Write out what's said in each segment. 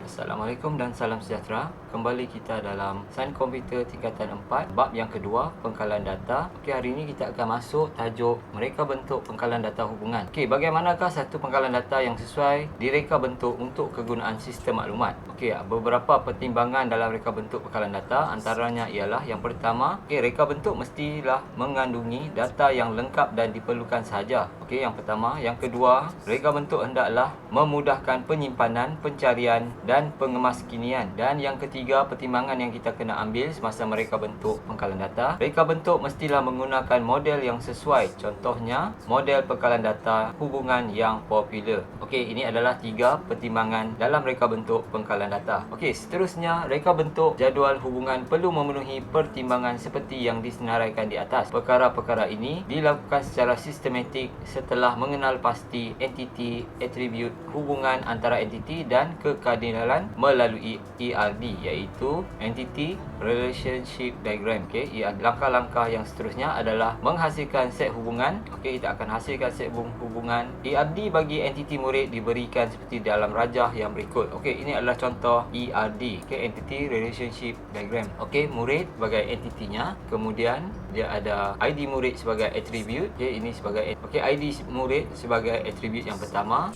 Assalamualaikum dan salam sejahtera. Kembali kita dalam Sains Komputer tingkatan 4, bab yang kedua, pengkalan data. Okey, hari ini kita akan masuk tajuk mereka bentuk pengkalan data hubungan. Okey, bagaimanakah satu pengkalan data yang sesuai direka bentuk untuk kegunaan sistem maklumat? Okey, beberapa pertimbangan dalam reka bentuk pengkalan data, antaranya ialah yang pertama, reka bentuk mestilah mengandungi data yang lengkap dan diperlukan sahaja. Okey, yang pertama. Yang kedua, reka bentuk hendaklah memudahkan penyimpanan, pencarian dan pengemaskinian. Dan yang ketiga, pertimbangan yang kita kena ambil semasa mereka bentuk pengkalan data, reka bentuk mestilah menggunakan model yang sesuai. Contohnya, model pengkalan data hubungan yang popular. Okey, ini adalah 3 pertimbangan dalam reka bentuk pengkalan data. Okey, seterusnya, reka bentuk jadual hubungan perlu memenuhi pertimbangan seperti yang disenaraikan di atas. Perkara-perkara ini dilakukan secara sistematik setelah mengenal pasti entiti, atribut, hubungan antara entiti dan kekardinalan melalui ERD, iaitu Entity Relationship Diagram. Okey, langkah-langkah yang seterusnya adalah menghasilkan set hubungan. Okey, kita akan hasilkan set hubungan. ERD bagi entiti murid diberikan seperti dalam rajah yang berikut. Okey, ini adalah contoh ERD. Okey, Entity Relationship Diagram. Okey, murid sebagai entitinya, kemudian dia ada ID murid sebagai atribut. Okey, ini sebagai ID murid sebagai atribut yang pertama,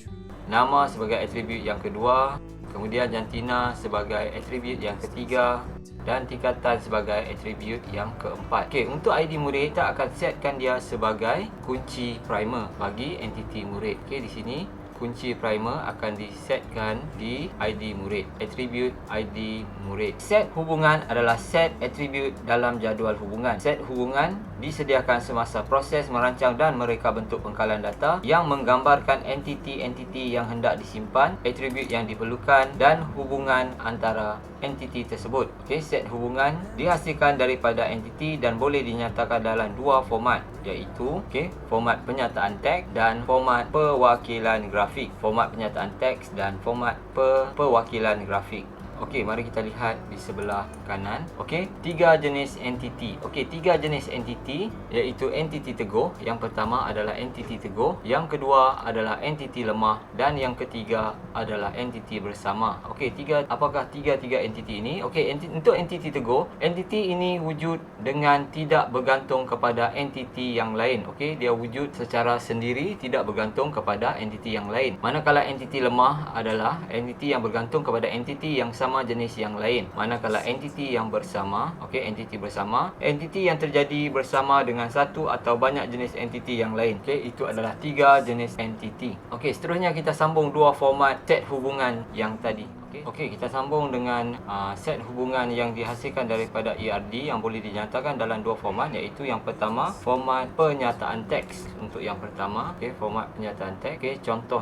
nama sebagai atribut yang kedua, kemudian jantina sebagai atribut yang ketiga dan tingkatan sebagai atribut yang keempat. Okey, untuk ID murid kita akan setkan dia sebagai kunci primer bagi entiti murid. Okey, di sini kunci primer akan disetkan di ID murid, atribut ID murid. Set hubungan adalah set atribut dalam jadual hubungan. Set hubungan disediakan semasa proses merancang dan mereka bentuk pengkalan data yang menggambarkan entiti-entiti yang hendak disimpan, atribut yang diperlukan dan hubungan antara entiti tersebut. Okey, set hubungan dihasilkan daripada entiti dan boleh dinyatakan dalam 2 format, iaitu format penyataan teks dan format perwakilan grafik. Format penyataan teks dan format perwakilan grafik. Okey, mari kita lihat di sebelah kanan. Okey, 3 jenis entiti. Okey, 3 jenis entiti iaitu entiti teguh. Yang pertama adalah entiti teguh, yang kedua adalah entiti lemah dan yang ketiga adalah entiti bersama. Okey, apakah tiga entiti ini? Okey, untuk entiti teguh, entiti ini wujud dengan tidak bergantung kepada entiti yang lain. Okey, dia wujud secara sendiri, tidak bergantung kepada entiti yang lain. Manakala entiti lemah adalah entiti yang bergantung kepada entiti yang sama jenis yang lain. Manakala entiti yang bersama, entiti bersama, entiti yang terjadi bersama dengan satu atau banyak jenis entiti yang lain. Itu adalah 3 jenis entiti. Seterusnya kita sambung 2 format set hubungan yang tadi. Okey, kita sambung dengan set hubungan yang dihasilkan daripada ERD yang boleh dinyatakan dalam 2 format, iaitu yang pertama format penyataan teks. Untuk yang pertama, format penyataan teks. Contoh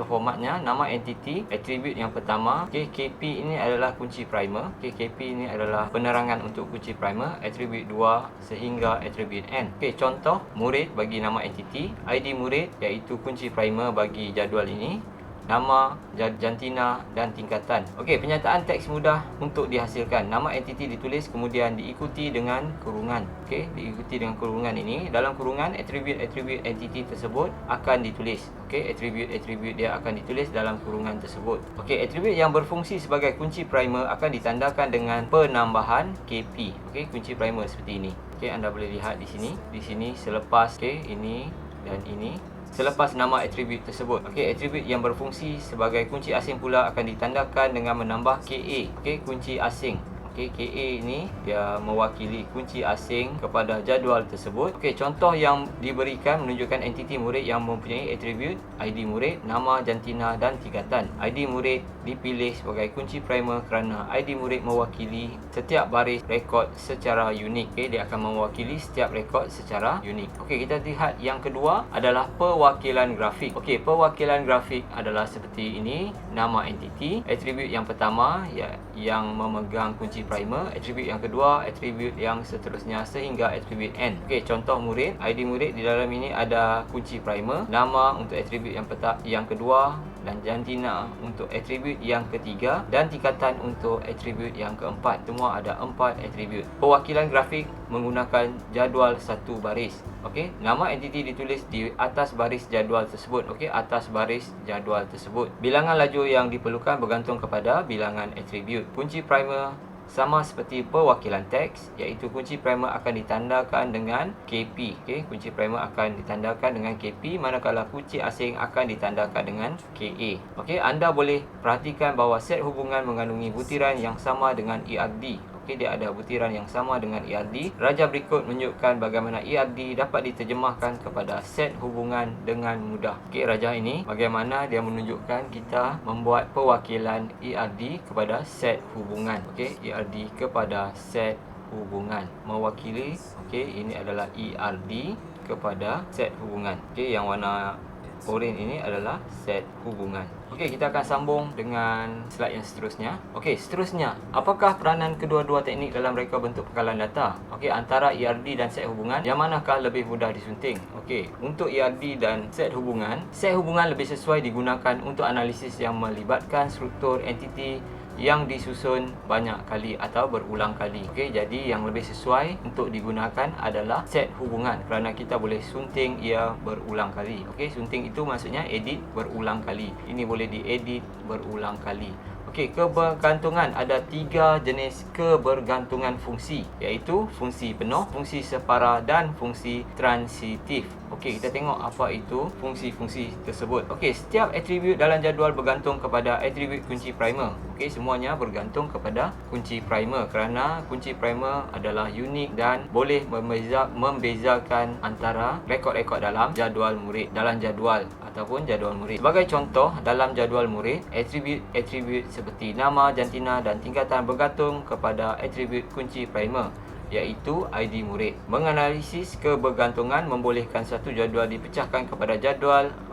formatnya, nama entiti, atribut yang pertama, KP ini adalah kunci primer. KP ini adalah penerangan untuk kunci primer, atribut 2 sehingga atribut N. Contoh murid bagi nama entiti, ID murid iaitu kunci primer bagi jadual ini, nama, jantina dan tingkatan. Penyataan teks mudah untuk dihasilkan. Nama entiti ditulis kemudian diikuti dengan kurungan. Diikuti dengan kurungan ini. Dalam kurungan, atribut-atribut entiti tersebut akan ditulis. Atribut-atribut dia akan ditulis dalam kurungan tersebut. Atribut yang berfungsi sebagai kunci primer akan ditandakan dengan penambahan KP. Kunci primer seperti ini. Anda boleh lihat di sini. Di sini selepas ini dan ini, selepas nama atribut tersebut. Atribut yang berfungsi sebagai kunci asing pula akan ditandakan dengan menambah KA. Kunci asing. KA ini dia mewakili kunci asing kepada jadual tersebut. Contoh yang diberikan menunjukkan entiti murid yang mempunyai atribut ID murid, nama, jantina dan tingkatan. ID murid dipilih sebagai kunci primer kerana ID murid mewakili setiap baris rekod secara unik. Dia akan mewakili setiap rekod secara unik. Kita lihat yang kedua adalah perwakilan grafik. Perwakilan grafik adalah seperti ini. Nama entiti, atribut yang pertama yang memegang kunci primer, atribut yang kedua, atribut yang seterusnya sehingga atribut N. Okey, contoh murid, ID murid di dalam ini ada kunci primer, nama untuk atribut yang kedua dan jantina untuk atribut yang ketiga dan tingkatan untuk atribut yang keempat. Semua ada 4 atribut. Perwakilan grafik menggunakan jadual satu baris. Okey, nama entiti ditulis di atas baris jadual tersebut. Okey, atas baris jadual tersebut. Bilangan laju yang diperlukan bergantung kepada bilangan atribut. Kunci primer sama seperti perwakilan teks, iaitu kunci primer akan ditandakan dengan KP. Okey, kunci primer akan ditandakan dengan KP, manakala kunci asing akan ditandakan dengan KA. Okey, anda boleh perhatikan bahawa set hubungan mengandungi butiran yang sama dengan ERD. Okey, dia ada butiran yang sama dengan ERD. Raja berikut menunjukkan bagaimana ERD dapat diterjemahkan kepada set hubungan dengan mudah. Okey, raja ini bagaimana dia menunjukkan kita membuat perwakilan ERD kepada set hubungan. Okey, ERD kepada set hubungan. Mewakili, okey, ini adalah ERD kepada set hubungan. Okey, yang warna oranye ini adalah set hubungan. Okey, kita akan sambung dengan slide yang seterusnya. Okey, seterusnya, apakah peranan kedua-dua teknik dalam reka bentuk pengkalan data? Okey, antara ERD dan set hubungan, yang manakah lebih mudah disunting? Okey, untuk ERD dan set hubungan lebih sesuai digunakan untuk analisis yang melibatkan struktur entiti yang disusun banyak kali atau berulang kali. Okey, jadi yang lebih sesuai untuk digunakan adalah set hubungan kerana kita boleh sunting ia berulang kali. Okey, sunting itu maksudnya edit berulang kali. Ini boleh diedit berulang kali. Okey, kebergantungan, ada 3 jenis kebergantungan fungsi, iaitu fungsi penuh, fungsi separa dan fungsi transitif. Okey, kita tengok apa itu fungsi-fungsi tersebut. Okey, setiap atribut dalam jadual bergantung kepada atribut kunci primer. Okey, semuanya bergantung kepada kunci primer kerana kunci primer adalah unik dan boleh membezakan antara rekod-rekod dalam jadual murid, ataupun jadual murid. Sebagai contoh, dalam jadual murid, atribut seperti nama, jantina dan tingkatan bergantung kepada atribut kunci primer, iaitu ID murid. Menganalisis kebergantungan membolehkan satu jadual dipecahkan kepada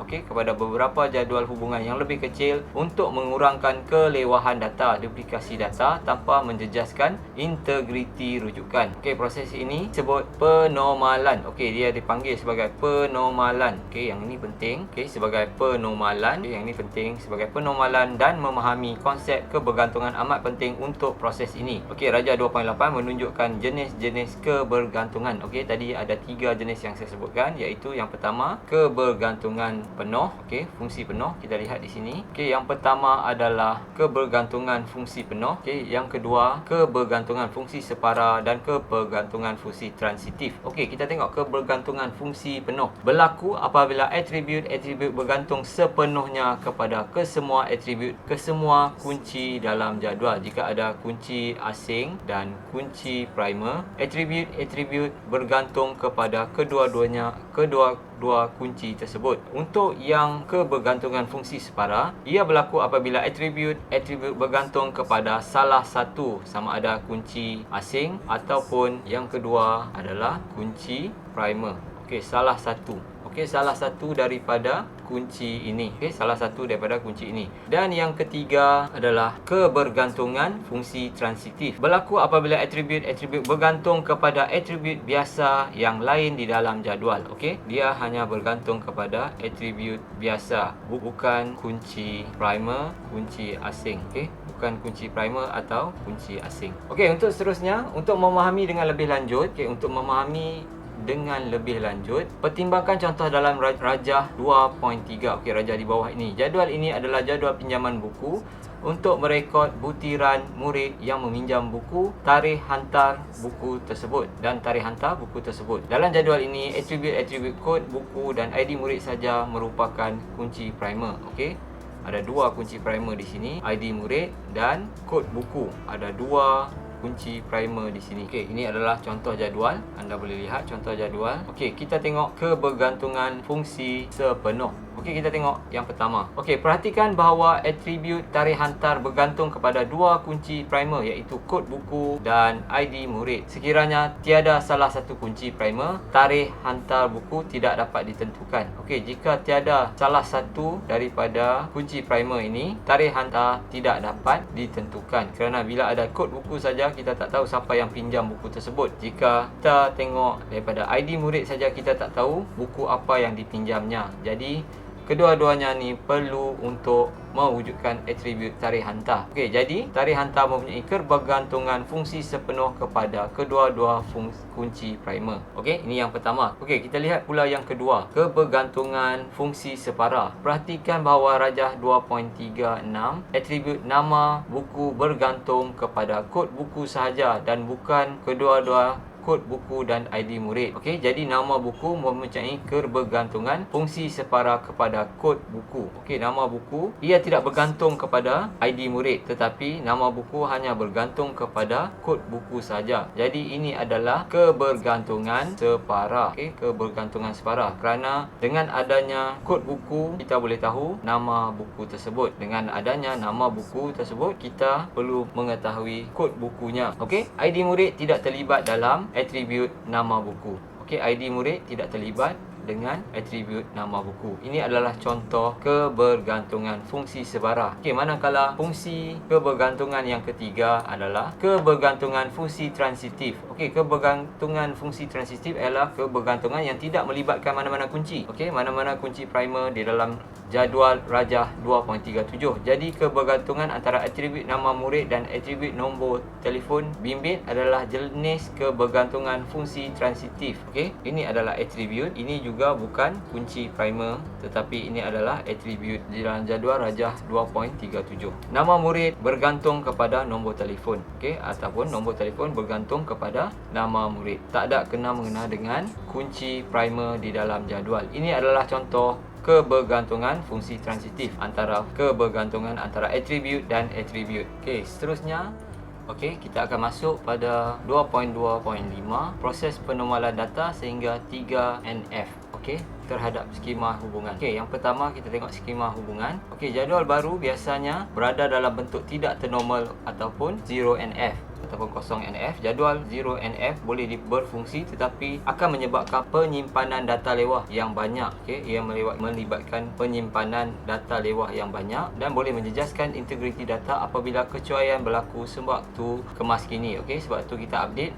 kepada beberapa jadual hubungan yang lebih kecil untuk mengurangkan kelewahan data, duplikasi data tanpa menjejaskan integriti rujukan. Okey, proses ini disebut penormalan. Okey, dia dipanggil sebagai penormalan. Okey, yang ini penting. Okey, sebagai penormalan. Okey, yang ini penting sebagai penormalan dan memahami konsep kebergantungan amat penting untuk proses ini. Okey, Raja 2.8 menunjukkan jenis kebergantungan. Okey, tadi ada 3 jenis yang saya sebutkan, iaitu yang pertama kebergantungan penuh. Okey, fungsi penuh kita lihat di sini. Okey, yang pertama adalah kebergantungan fungsi penuh. Okey, yang kedua kebergantungan fungsi separa dan kebergantungan fungsi transitif. Okey, kita tengok kebergantungan fungsi penuh berlaku apabila atribut bergantung sepenuhnya kepada kesemua kunci dalam jadual. Jika ada kunci asing dan kunci primer, atribut bergantung kepada kedua kunci tersebut. Untuk yang kebergantungan fungsi separa, ia berlaku apabila atribut bergantung kepada salah satu, sama ada kunci asing ataupun yang kedua adalah kunci primer. Okey, salah satu. Okey, salah satu daripada kunci ini. Okey, salah satu daripada kunci ini. Dan yang ketiga adalah kebergantungan fungsi transitif. Berlaku apabila atribut bergantung kepada atribut biasa yang lain di dalam jadual. Okey, dia hanya bergantung kepada atribut biasa, bukan kunci primer, kunci asing. Okey, bukan kunci primer atau kunci asing. Okey, untuk seterusnya, untuk memahami dengan lebih lanjut, pertimbangkan contoh dalam Rajah 2.3. Okey, rajah di bawah ini. Jadual ini adalah jadual pinjaman buku untuk merekod butiran murid yang meminjam buku, tarikh hantar buku tersebut dan tarikh hantar buku tersebut. Dalam jadual ini, atribut kod buku dan ID murid saja merupakan kunci primer. Okey, ada 2 kunci primer di sini, ID murid dan kod buku. Ada 2 kunci primer di sini. Okey, ini adalah contoh jadual. Anda boleh lihat contoh jadual. Okey, kita tengok kebergantungan fungsi sepenuh. Okey, kita tengok yang pertama. Okey, perhatikan bahawa atribut tarikh hantar bergantung kepada dua kunci primer iaitu kod buku dan ID murid. Sekiranya tiada salah satu kunci primer, tarikh hantar buku tidak dapat ditentukan. Okey, jika tiada salah satu daripada kunci primer ini, tarikh hantar tidak dapat ditentukan. Kerana bila ada kod buku saja, kita tak tahu siapa yang pinjam buku tersebut. Jika kita tengok daripada ID murid saja, kita tak tahu buku apa yang dipinjamnya. Jadi kedua-duanya ni perlu untuk mewujudkan atribut tarikh hantar. Okey, jadi tarikh hantar mempunyai kebergantungan fungsi sepenuh kepada kedua-dua kunci primer. Okey, ini yang pertama. Okey, kita lihat pula yang kedua, kebergantungan fungsi separa. Perhatikan bahawa rajah 2.36 atribut nama buku bergantung kepada kod buku sahaja dan bukan kedua-dua kod buku dan ID murid. Okey, jadi nama buku mempunyai kebergantungan fungsi separa kepada kod buku. Okey, nama buku ia tidak bergantung kepada ID murid, tetapi nama buku hanya bergantung kepada kod buku saja. Jadi ini adalah kebergantungan separa. Okey, kebergantungan separa. Kerana dengan adanya kod buku, kita boleh tahu nama buku tersebut. Dengan adanya nama buku tersebut, kita perlu mengetahui kod bukunya. Okey, ID murid tidak terlibat dalam atribut nama buku. Okey, ID murid tidak terlibat dengan atribut nama buku. Ini adalah contoh kebergantungan fungsi separa. Okey, manakala fungsi kebergantungan yang ketiga adalah kebergantungan fungsi transitif. Okey, kebergantungan fungsi transitif ialah kebergantungan yang tidak melibatkan mana-mana kunci. Okey, mana-mana kunci primer di dalam jadual rajah 2.37. Jadi kebergantungan antara atribut nama murid dan atribut nombor telefon bimbit adalah jenis kebergantungan fungsi transitif. Okey, ini adalah atribut, ini juga bukan kunci primer, tetapi ini adalah atribut di dalam jadual rajah 2.37. Nama murid bergantung kepada nombor telefon. Okey, ataupun nombor telefon bergantung kepada nama murid. Tak ada kena-mengena dengan kunci primer di dalam jadual. Ini adalah contoh kebergantungan fungsi transitif antara kebergantungan antara atribut dan atribut. Okey, seterusnya kita akan masuk pada 2.2.5 proses penormalan data sehingga 3NF. Terhadap skema hubungan. Yang pertama kita tengok skema hubungan. Jadual baru biasanya berada dalam bentuk tidak ternormal ataupun 0NF ataupun 0NF. Jadual 0NF boleh berfungsi tetapi akan menyebabkan penyimpanan data lewah yang banyak. Ia melibatkan penyimpanan data lewah yang banyak dan boleh menjejaskan integriti data apabila kecuaian berlaku sewaktu kemas kini. Sebab tu kita update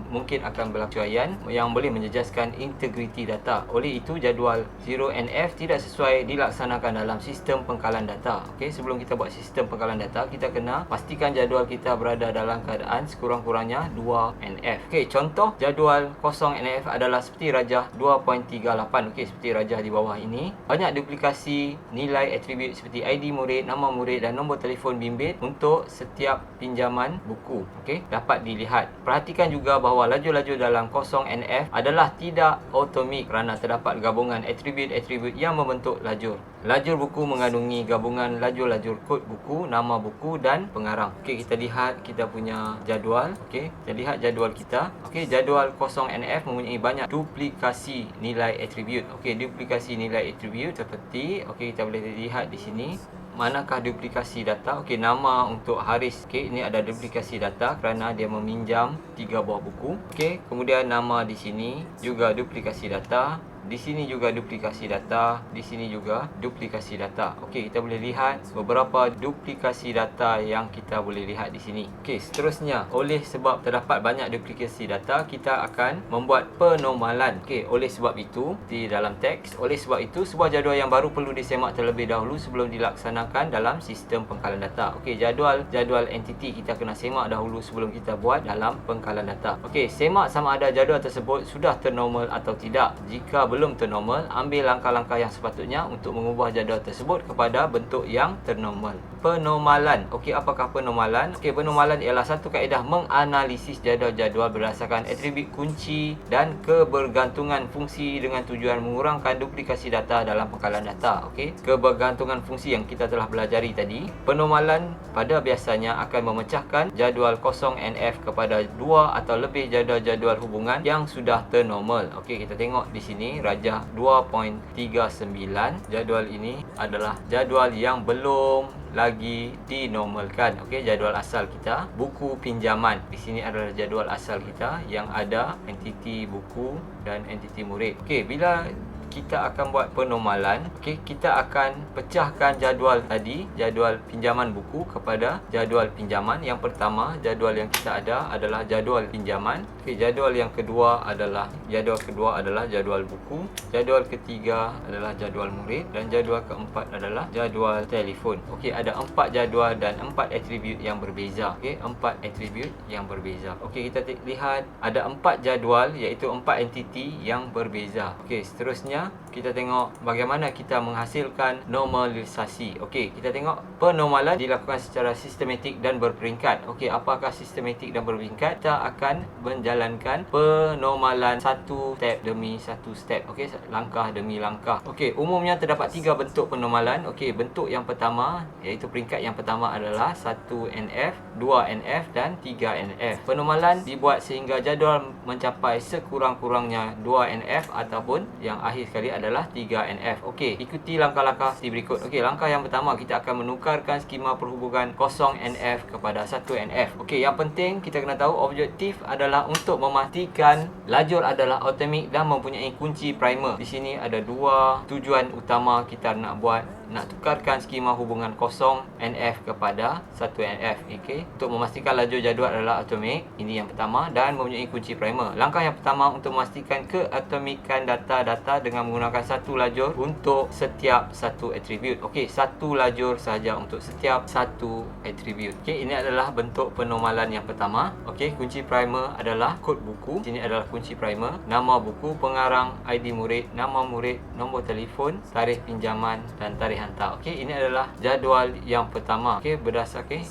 mungkin akan berlaku kecuaian yang boleh menjejaskan integriti data. Oleh itu jadual 0NF tidak sesuai dilaksanakan dalam sistem pengkalan data. Sebelum kita buat sistem pengkalan data, kita kena pastikan jadual kita berada dalam keadaan sekurang-kurangnya 2NF. Contoh jadual 0NF adalah seperti rajah 2.38. Seperti rajah di bawah ini. Banyak duplikasi nilai atribut seperti ID murid, nama murid dan nombor telefon bimbit untuk setiap pinjaman buku. Dapat dilihat. Perhatikan juga bahawa lajur-lajur dalam 0NF adalah tidak otomik kerana terdapat gabungan atribut-atribut yang membentuk lajur. Lajur buku mengandungi gabungan lajur-lajur kod buku, nama buku dan pengarang. Kita lihat kita punya jadual. Kita lihat jadual kita. Jadual 0NF mempunyai banyak duplikasi nilai atribut. Duplikasi nilai atribut seperti kita boleh lihat di sini. Manakah duplikasi data? Nama untuk Haris. Ini ada duplikasi data kerana dia meminjam 3 buah buku. Kemudian nama di sini juga duplikasi data. Di sini juga duplikasi data, di sini juga duplikasi data. Kita boleh lihat beberapa duplikasi data yang kita boleh lihat di sini. Seterusnya, oleh sebab terdapat banyak duplikasi data, kita akan membuat penormalan. Oleh sebab itu, di dalam teks, oleh sebab itu sebuah jadual yang baru perlu disemak terlebih dahulu sebelum dilaksanakan dalam sistem pengkalan data. Jadual entiti kita kena semak dahulu sebelum kita buat dalam pengkalan data. Semak sama ada jadual tersebut sudah ternormal atau tidak. Jika belum ternormal, ambil langkah-langkah yang sepatutnya untuk mengubah jadual tersebut kepada bentuk yang ternormal. Penormalan. Apakah penormalan? Penormalan ialah satu kaedah menganalisis jadual-jadual berdasarkan atribut kunci dan kebergantungan fungsi dengan tujuan mengurangkan duplikasi data dalam pengkalan data. Kebergantungan fungsi yang kita telah belajari tadi. Penormalan pada biasanya akan memecahkan jadual 0NF kepada 2 atau lebih jadual-jadual hubungan yang sudah ternormal. Kita tengok di sini rajah 2.39. Jadual ini adalah jadual yang belum lagi dinormalkan. Okey, jadual asal kita buku pinjaman. Di sini adalah jadual asal kita yang ada entiti buku dan entiti murid. Okey, bila kita akan buat penormalan, okey, kita akan pecahkan jadual tadi, jadual pinjaman buku kepada jadual pinjaman. Yang pertama, jadual yang kita ada adalah jadual pinjaman. Okey, jadual kedua adalah jadual buku. Jadual ketiga adalah jadual murid dan jadual keempat adalah jadual telefon. Okey, ada 4 jadual dan 4 atribut yang berbeza. Okey, 4 atribut yang berbeza. Okey, kita lihat ada 4 jadual iaitu 4 entiti yang berbeza. Okey, seterusnya kita tengok bagaimana kita menghasilkan normalisasi. Okey, kita tengok penormalan dilakukan secara sistematik dan berperingkat. Okey, apakah sistematik dan berperingkat? Kita akan menjalankan penormalan satu step demi satu step. Okey, langkah demi langkah. Okey, umumnya terdapat 3 bentuk penormalan. Okey, bentuk yang pertama iaitu peringkat yang pertama adalah 1NF, 2NF dan 3NF. Penormalan dibuat sehingga jadual mencapai sekurang-kurangnya 2NF ataupun yang akhir sekali adalah 3NF. Okey, ikuti langkah-langkah seperti berikut. Okey, langkah yang pertama kita akan menukarkan skema perhubungan 0NF kepada 1NF. Okey, yang penting kita kena tahu objektif adalah untuk memastikan lajur adalah automatik dan mempunyai kunci primer. Di sini ada 2 tujuan utama kita nak tukarkan skema hubungan 0NF kepada 1NF. Okey, untuk memastikan lajur jadual adalah atomik. Ini yang pertama dan mempunyai kunci primer. Langkah yang pertama untuk memastikan keatomikan data-data dengan menggunakan satu lajur untuk setiap satu atribut. Okey, satu lajur sahaja untuk setiap satu atribut. Okey, ini adalah bentuk penormalan yang pertama. Okey, kunci primer adalah kod buku. Sini adalah kunci primer, nama buku, pengarang, ID murid, nama murid, nombor telefon, tarikh pinjaman dan tarikh hantar. Okey, ini adalah jadual yang pertama. Okey,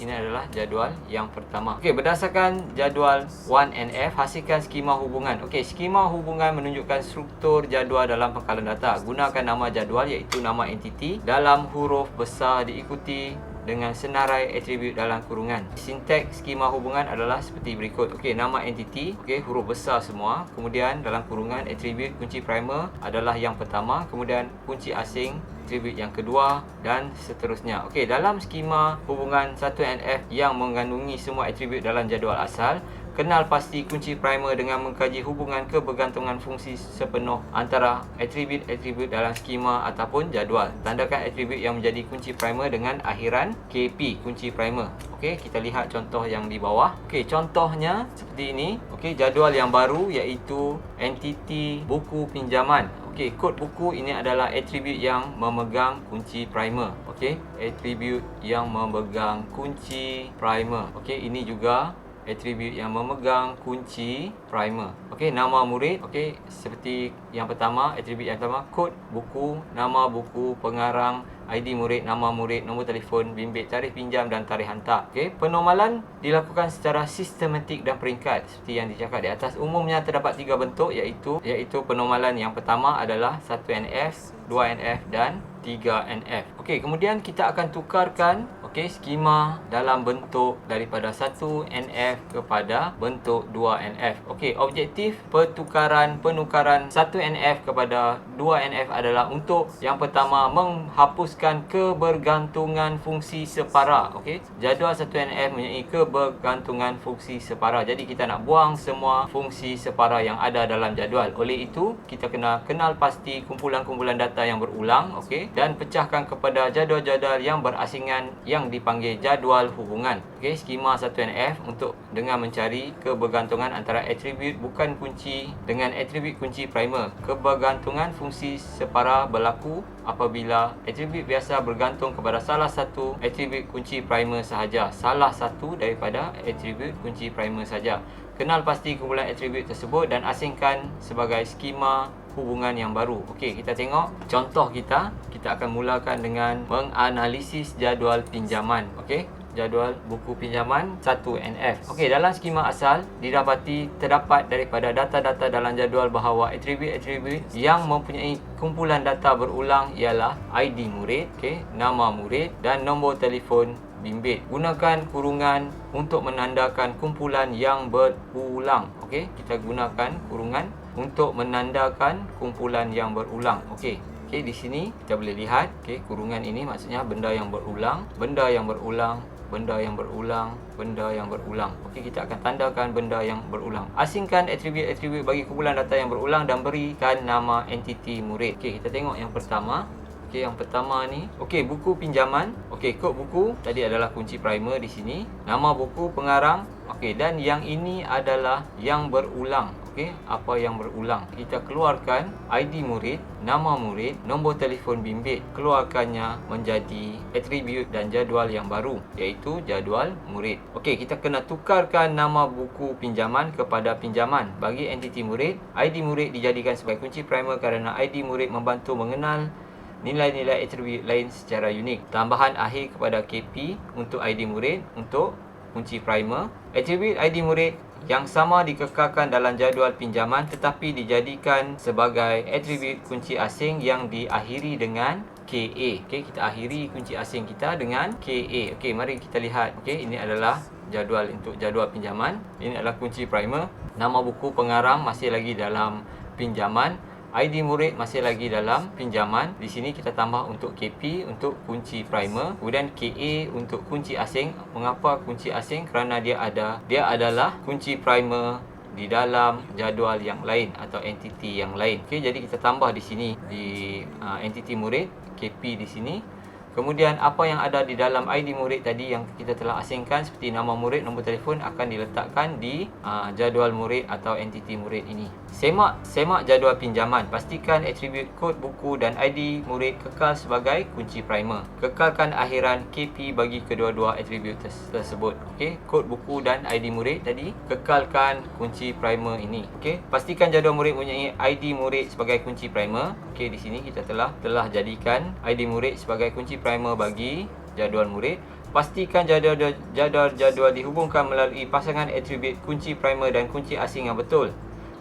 ini adalah jadual yang pertama. Okey, berdasarkan jadual 1NF, hasilkan skema hubungan. Okey, skema hubungan menunjukkan struktur jadual dalam pengkalan data. Gunakan nama jadual iaitu nama entiti dalam huruf besar diikuti dengan senarai atribut dalam kurungan. Sinteks skema hubungan adalah seperti berikut. Okey, nama entiti, okey, huruf besar semua. Kemudian dalam kurungan atribut kunci primer adalah yang pertama, kemudian kunci asing atribut yang kedua dan seterusnya. Okey, dalam skema hubungan 1NF yang mengandungi semua atribut dalam jadual asal, kenal pasti kunci primer dengan mengkaji hubungan kebergantungan fungsi sepenuh antara atribut-atribut dalam skema ataupun jadual. Tandakan atribut yang menjadi kunci primer dengan akhiran KP, kunci primer. Okey, kita lihat contoh yang di bawah. Okey, contohnya seperti ini. Okey, jadual yang baru iaitu entiti buku pinjaman. Okey, kod buku ini adalah atribut yang memegang kunci primer. Okey, atribut yang memegang kunci primer. Okey, ini juga atribut yang memegang kunci primer. Okey, nama murid. Okey, seperti yang pertama, atribut yang pertama, kod buku, nama buku, pengarang, ID murid, nama murid, nombor telefon, bimbit, tarikh pinjam dan tarikh hantar. Okey, penormalan dilakukan secara sistematik dan peringkat seperti yang dicakap di atas. Umumnya terdapat 3 bentuk iaitu penormalan yang pertama adalah 1NF, 2NF dan 3NF. Okey, kemudian kita akan tukarkan skema dalam bentuk daripada 1NF kepada bentuk 2NF. Okey, objektif penukaran 1NF kepada 2NF adalah untuk yang pertama menghapuskan kebergantungan fungsi separa. Okey, jadual 1NF mempunyai kebergantungan fungsi separa. Jadi kita nak buang semua fungsi separa yang ada dalam jadual. Oleh itu, kita kena kenal pasti kumpulan-kumpulan data yang berulang, okey, dan pecahkan kepada jadual-jadual yang berasingan yang dipanggil jadual hubungan. Okey, skema 1NF untuk dengan mencari kebergantungan antara atribut bukan kunci dengan atribut kunci primer. Kebergantungan fungsi separa berlaku apabila atribut biasa bergantung kepada salah satu atribut kunci primer sahaja. Salah satu daripada atribut kunci primer saja. Kenal pasti kumpulan atribut tersebut dan asingkan sebagai skema hubungan yang baru. Okey, kita tengok contoh kita. Kita akan mulakan dengan menganalisis jadual pinjaman. Okey, jadual buku pinjaman 1NF. Okey, dalam skema asal terdapat daripada data-data dalam jadual bahawa atribut-atribut yang mempunyai kumpulan data berulang ialah ID murid, okey, nama murid dan nombor telefon bimbit. Gunakan kurungan untuk menandakan kumpulan yang berulang. Okey, kita gunakan kurungan untuk menandakan kumpulan yang berulang. Okey. Okey, di sini kita boleh lihat, okey, kurungan ini maksudnya benda yang berulang, benda yang berulang, benda yang berulang, benda yang berulang. Okey, kita akan tandakan benda yang berulang. Asingkan atribut-atribut bagi kumpulan data yang berulang dan berikan nama entiti murid. Okey, kita tengok yang pertama. Okey, yang pertama ni, okey, buku pinjaman. Okey, kod buku tadi adalah kunci primer di sini. Nama buku pengarang. Okey, dan yang ini adalah yang berulang. Okey, apa yang berulang? Kita keluarkan ID murid, nama murid, nombor telefon bimbit. Keluarkannya menjadi atribut dan jadual yang baru, iaitu jadual murid. Okey, kita kena tukarkan nama buku pinjaman kepada pinjaman. Bagi entiti murid, ID murid dijadikan sebagai kunci primer kerana ID murid membantu mengenal nilai-nilai atribut lain secara unik. Tambahan akhir kepada KP untuk ID murid untuk kunci primer. Atribut ID murid yang sama dikekalkan dalam jadual pinjaman tetapi dijadikan sebagai atribut kunci asing yang diakhiri dengan KA. Okey, kita akhiri kunci asing kita dengan KA. Okey, mari kita lihat. Okey, ini adalah jadual untuk jadual pinjaman. Ini adalah kunci primer. Nama buku pengarang masih lagi dalam pinjaman. ID murid masih lagi dalam pinjaman. Di sini kita tambah untuk KP untuk kunci primer, kemudian KA untuk kunci asing. Mengapa kunci asing? Kerana dia adalah kunci primer di dalam jadual yang lain atau entiti yang lain. Okey, jadi kita tambah di sini di entiti murid KP di sini. Kemudian apa yang ada di dalam ID murid tadi yang kita telah asingkan seperti nama murid, nombor telefon akan diletakkan di jadual murid atau entiti murid ini. Semak jadual pinjaman. Pastikan atribut kod buku dan ID murid kekal sebagai kunci primer. Kekalkan akhiran KP bagi kedua-dua atribut tersebut. Okey, kod buku dan ID murid tadi kekalkan kunci primer ini. Okey, pastikan jadual murid mempunyai ID murid sebagai kunci primer. Okey, di sini kita telah jadikan ID murid sebagai kunci primer bagi jadual murid. Pastikan jadual dihubungkan melalui pasangan atribut kunci primer dan kunci asing yang betul,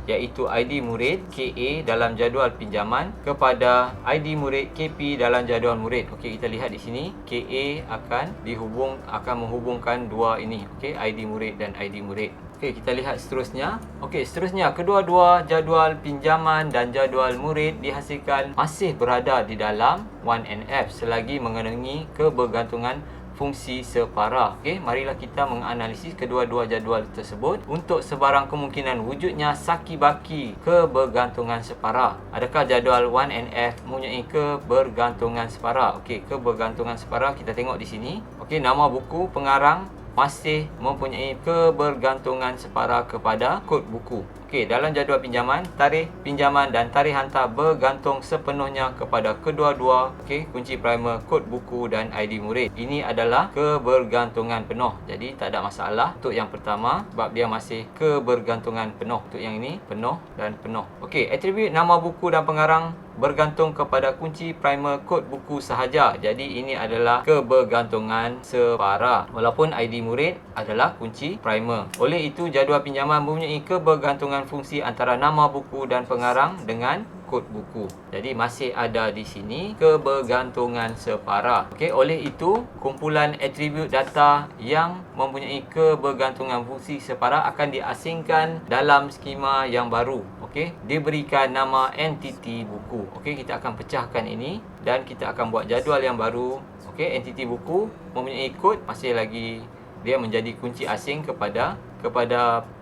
iaitu ID murid KA dalam jadual pinjaman kepada ID murid KP dalam jadual murid. Okey, kita lihat di sini KA akan menghubungkan dua ini. Okey, ID murid dan ID murid. Okey, kita lihat seterusnya. Okey, seterusnya kedua-dua jadual pinjaman dan jadual murid dihasilkan masih berada di dalam 1NF selagi mengenangi kebergantungan fungsi separa. Okey, marilah kita menganalisis kedua-dua jadual tersebut untuk sebarang kemungkinan wujudnya saki-baki kebergantungan separa. Adakah jadual 1NF mempunyai kebergantungan separa? Okey, kebergantungan separa kita tengok di sini. Okey, nama buku pengarang masih mempunyai kebergantungan separa kepada kod buku. Okey, dalam jadual pinjaman, tarikh pinjaman dan tarikh hantar bergantung sepenuhnya kepada kedua-dua kunci primer, kod buku dan ID murid. Ini adalah kebergantungan penuh. Jadi tak ada masalah untuk yang pertama sebab dia masih kebergantungan penuh. Untuk yang ini penuh dan penuh. Okey, atribut nama buku dan pengarang bergantung kepada kunci primer kod buku sahaja. Jadi ini adalah kebergantungan separa walaupun ID murid adalah kunci primer. Oleh itu jadual pinjaman mempunyai kebergantungan fungsi antara nama buku dan pengarang dengan kod buku. Jadi masih ada di sini kebergantungan separa. Okey, oleh itu kumpulan atribut data yang mempunyai kebergantungan fungsi separa akan diasingkan dalam skema yang baru. Okey, diberikan nama entiti buku. Okey, kita akan pecahkan ini dan kita akan buat jadual yang baru. Okey, entiti buku mempunyai kod masih lagi dia menjadi kunci asing kepada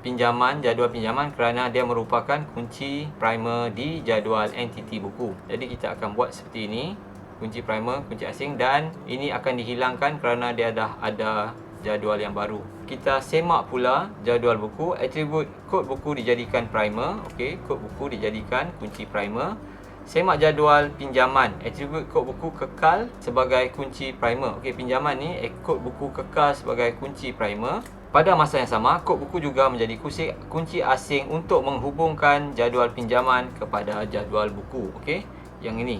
pinjaman, jadual pinjaman kerana dia merupakan kunci primer di jadual entiti buku. Jadi kita akan buat seperti ini, kunci primer, kunci asing, dan ini akan dihilangkan kerana dia dah ada jadual yang baru. Kita semak pula jadual buku, atribut kod buku dijadikan primer. Okey, kod buku dijadikan kunci primer. Semak jadual pinjaman, atribut kod buku kekal sebagai kunci primer. Okey, pinjaman ni kod buku kekal sebagai kunci primer. Pada masa yang sama, kod buku juga menjadi kunci asing untuk menghubungkan jadual pinjaman kepada jadual buku. Okey, yang ini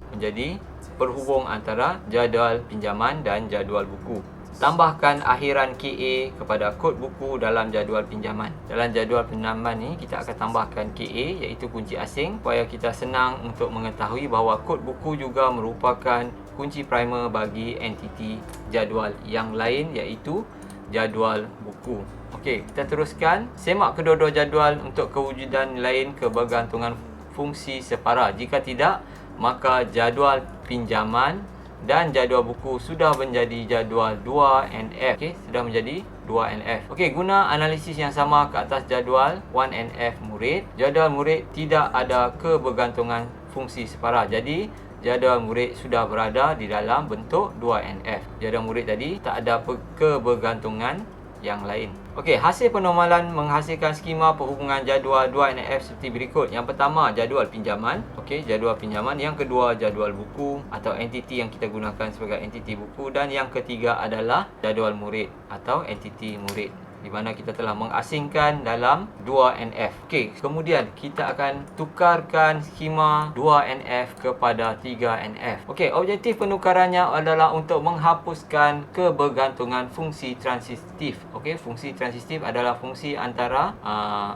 menjadi perhubung antara jadual pinjaman dan jadual buku. Tambahkan akhiran KA kepada kod buku dalam jadual pinjaman. Dalam jadual pinjaman ni kita akan tambahkan KA iaitu kunci asing supaya kita senang untuk mengetahui bahawa kod buku juga merupakan kunci primer bagi entiti jadual yang lain iaitu jadual buku. Okey, kita teruskan. Semak kedua-dua jadual untuk kewujudan lain kebergantungan fungsi separa. Jika tidak, maka jadual pinjaman dan jadual buku sudah menjadi jadual 2NF. Okey, sudah menjadi 2NF. Okey, guna analisis yang sama ke atas jadual 1NF murid. Jadual murid tidak ada kebergantungan fungsi separa. Jadi, jadual murid sudah berada di dalam bentuk 2NF. Jadual murid tadi tak ada kebergantungan yang lain. Okey, hasil penormalan menghasilkan skema perhubungan jadual 2NF seperti berikut. Yang pertama, jadual pinjaman. Okey, jadual pinjaman. Yang kedua, jadual buku atau entiti yang kita gunakan sebagai entiti buku. Dan yang ketiga adalah jadual murid atau entiti murid, di mana kita telah mengasingkan dalam 2NF. Okey, kemudian kita akan tukarkan skema 2NF kepada 3NF. Okey, objektif penukarannya adalah untuk menghapuskan kebergantungan fungsi transitif. Okey, fungsi transitif adalah fungsi antara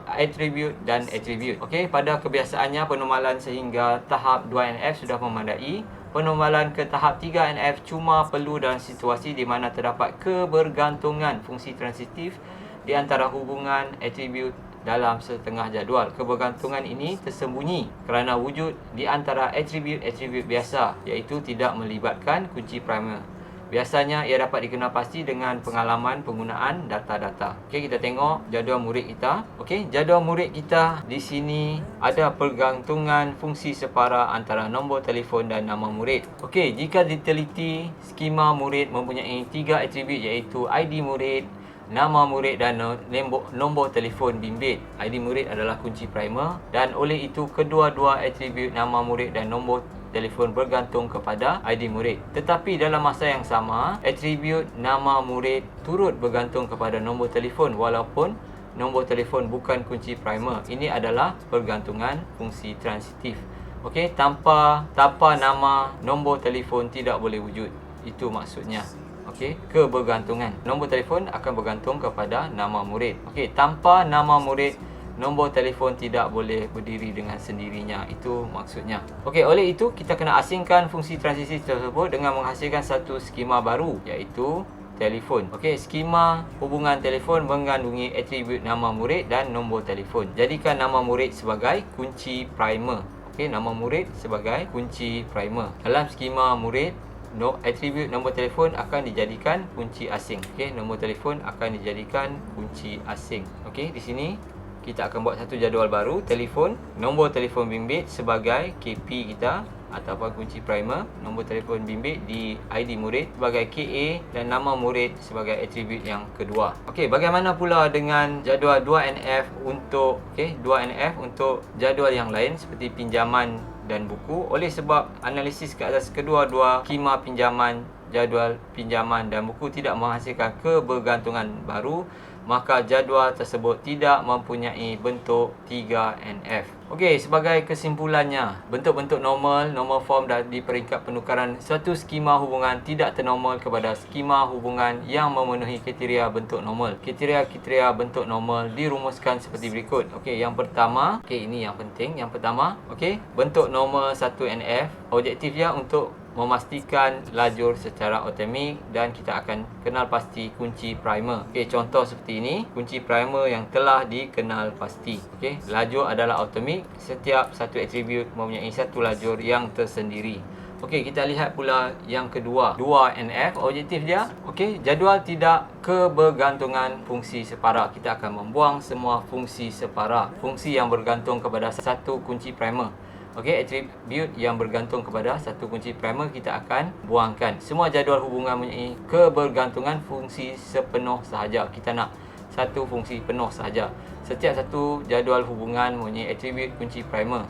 atribut dan atribut. Okey, pada kebiasaannya penormalan sehingga tahap 2NF sudah memadai. Penormalan ke tahap 3NF cuma perlu dalam situasi di mana terdapat kebergantungan fungsi transitif di antara hubungan atribut dalam setengah jadual. Kebergantungan ini tersembunyi kerana wujud di antara atribut-atribut biasa, iaitu tidak melibatkan kunci primer. Biasanya ia dapat dikenal pasti dengan pengalaman penggunaan data-data. Okey, kita tengok jadual murid kita. Okey, jadual murid kita di sini ada pergantungan fungsi separa antara nombor telefon dan nama murid. Okey, jika diteliti, skema murid mempunyai 3 atribut iaitu ID murid, nama murid dan nombor telefon bimbit. ID murid adalah kunci primer dan oleh itu kedua-dua atribut nama murid dan nombor telefon bergantung kepada ID murid. Tetapi dalam masa yang sama, atribut nama murid turut bergantung kepada nombor telefon walaupun nombor telefon bukan kunci primer. Ini adalah pergantungan fungsi transitif. Okey, tanpa nama, nombor telefon tidak boleh wujud. Itu maksudnya. Okey, kebergantungan. Nombor telefon akan bergantung kepada nama murid. Okey, tanpa nama murid, nombor telefon tidak boleh berdiri dengan sendirinya. Itu maksudnya. Okey, oleh itu kita kena asingkan fungsi transisi tersebut dengan menghasilkan satu skema baru, iaitu telefon. Okey, skema hubungan telefon mengandungi atribut nama murid dan nombor telefon. Jadikan nama murid sebagai kunci primer. Okey, nama murid sebagai kunci primer. Dalam skema murid, atribut nombor telefon akan dijadikan kunci asing. Okey, nombor telefon akan dijadikan kunci asing. Okey, di sini kita akan buat satu jadual baru, telefon, nombor telefon bimbit sebagai KP kita ataupun kunci primer, nombor telefon bimbit di ID murid sebagai KA dan nama murid sebagai atribut yang kedua. Okey, bagaimana pula dengan jadual 2NF untuk 2NF untuk jadual yang lain seperti pinjaman dan buku? Oleh sebab analisis ke atas kedua-dua skema pinjaman, jadual pinjaman dan buku tidak menghasilkan kebergantungan baru, maka jadual tersebut tidak mempunyai bentuk 3NF. Okey, sebagai kesimpulannya, bentuk-bentuk normal form di peringkat penukaran suatu skema hubungan tidak ternormal kepada skema hubungan yang memenuhi kriteria bentuk normal. Kriteria bentuk normal dirumuskan seperti berikut. Okey, yang pertama, ini yang penting. Yang pertama, bentuk normal 1NF, objektifnya untuk memastikan lajur secara otomatik dan kita akan kenal pasti kunci primer. Okey, contoh seperti ini, kunci primer yang telah dikenal pasti. Okey, lajur adalah otomatik. Setiap satu atribut mempunyai satu lajur yang tersendiri. Okey, kita lihat pula yang kedua, 2NF. Objektif dia, jadual tidak kebergantungan fungsi separa. Kita akan membuang semua fungsi separa, fungsi yang bergantung kepada satu kunci primer. Atribut yang bergantung kepada satu kunci primer kita akan buangkan. Semua jadual hubungan mempunyai kebergantungan fungsi sepenuh sahaja. Kita nak satu fungsi penuh sahaja. Setiap satu jadual hubungan mempunyai atribut kunci primer.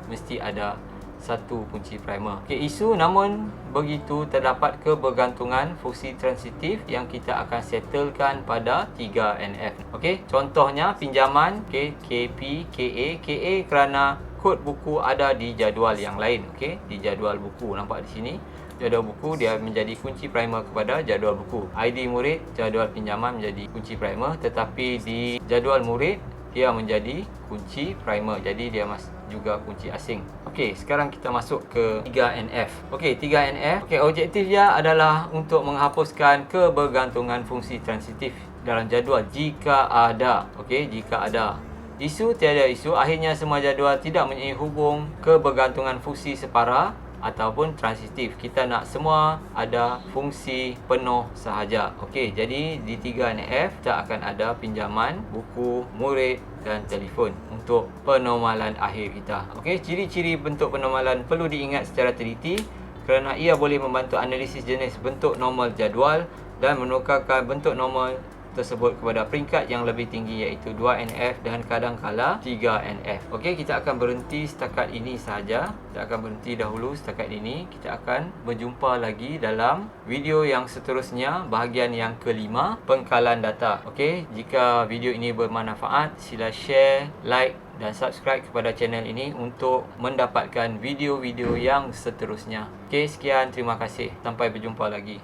Mesti ada satu kunci primer. Isu namun begitu terdapat kebergantungan fungsi transitif yang kita akan settlekan pada 3NF. Contohnya pinjaman, KP, KA kerana kod buku ada di jadual yang lain. Di jadual buku, nampak di sini jadual buku dia menjadi kunci primer kepada jadual buku. ID murid, jadual pinjaman menjadi kunci primer, tetapi di jadual murid dia menjadi kunci primer, jadi dia juga kunci asing. Okey, sekarang kita masuk ke 3NF. Okey, 3NF. Okey, objektif dia adalah untuk menghapuskan kebergantungan fungsi transitif dalam jadual jika ada. Okey, jika ada. Isu tiada isu, akhirnya semua jadual tidak mempunyai hubung kebergantungan fungsi separa ataupun transitif. Kita nak semua ada fungsi penuh sahaja. Okey, jadi di 3NF kita akan ada pinjaman, buku, murid dan telefon untuk penormalan akhir kita. Okey, ciri-ciri bentuk penormalan perlu diingat secara teliti kerana ia boleh membantu analisis jenis bentuk normal jadual dan menukarkan bentuk normal tersebut kepada peringkat yang lebih tinggi iaitu 2NF dan kadangkala 3NF. Okey, kita akan berhenti setakat ini sahaja. Kita akan berhenti dahulu setakat ini. Kita akan berjumpa lagi dalam video yang seterusnya, bahagian yang kelima, pengkalan data. Okey, jika video ini bermanfaat, sila share, like dan subscribe kepada channel ini untuk mendapatkan video-video yang seterusnya. Okey, sekian, terima kasih. Sampai berjumpa lagi.